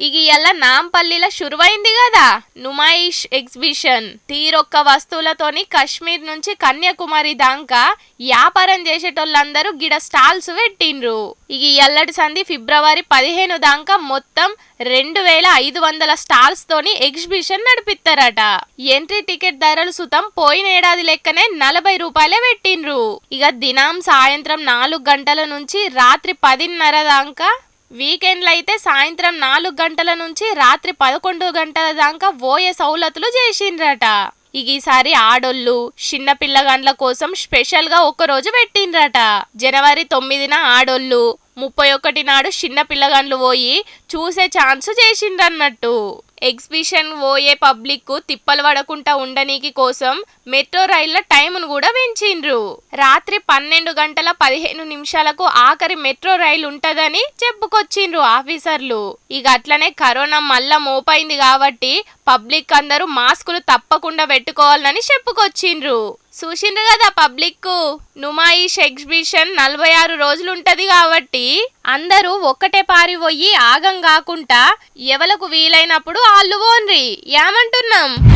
ఇక ఇయ్యాల నాంపల్లిలో శురువైంది కదా నుమాయిష్ ఎగ్జిబిషన్. తీరొక్క వస్తువులతోని కశ్మీర్ నుంచి కన్యాకుమారి దాకా వ్యాపారం చేసేటోళ్ళందరూ గిడ స్టాల్స్ పెట్టిండ్రు. ఇక ఎల్లటి సంది ఫిబ్రవరి 15 దాకా మొత్తం 2500 స్టాల్స్ తోని ఎగ్జిబిషన్ నడిపిస్తారట. ఎంట్రీ టికెట్ ధరలు సుతం పోయిన ఏడాది లెక్కనే 40 రూపాయలే పెట్టిండ్రు. ఇక దినం సాయంత్రం 4 గంటల నుంచి రాత్రి 10:30 దాకా, వీకెండ్లు అయితే సాయంత్రం 4 గంటల నుంచి రాత్రి 11 గంటల దాకా పోయే సౌలతులు చేసిండ్రట. ఇక ఈసారి ఆడోళ్ళు చిన్న పిల్లగాండ్ల కోసం స్పెషల్ గా ఒక రోజు పెట్టిండ్రట. జనవరి 9న ఆడోళ్ళు, 31 నాడు చిన్న పిల్లగాండ్లు పోయి చూసే ఛాన్స్ చేసిండ్రన్నట్టు. ఎగ్జిబిషన్ పోయే పబ్లిక్ కు తిప్పలు పడకుండా ఉండనీకి కోసం మెట్రో రైళ్ల టైమును కూడా పెంచిండ్రు. రాత్రి 12 గంటల 15 నిమిషాలకు ఆఖరి మెట్రో రైలు ఉంటదని చెప్పుకొచ్చిండ్రు ఆఫీసర్లు. ఇక అట్లనే కరోనా మళ్ళా మోపైంది కాబట్టి పబ్లిక్ అందరూ మాస్కులు తప్పకుండా పెట్టుకోవాలని చెప్పుకొచ్చిండ్రు. చూసిండ్రు కదా పబ్లిక్, నుమాయిష్ ఎగ్జిబిషన్ 46 రోజులు ఉంటది కాబట్టి అందరూ ఒక్కటే పారి పోయి ఆగం కాకుండా ఎవలకు వీలైనప్పుడు ఆళ్ళు పోన్రి. ఏమంటున్నాం?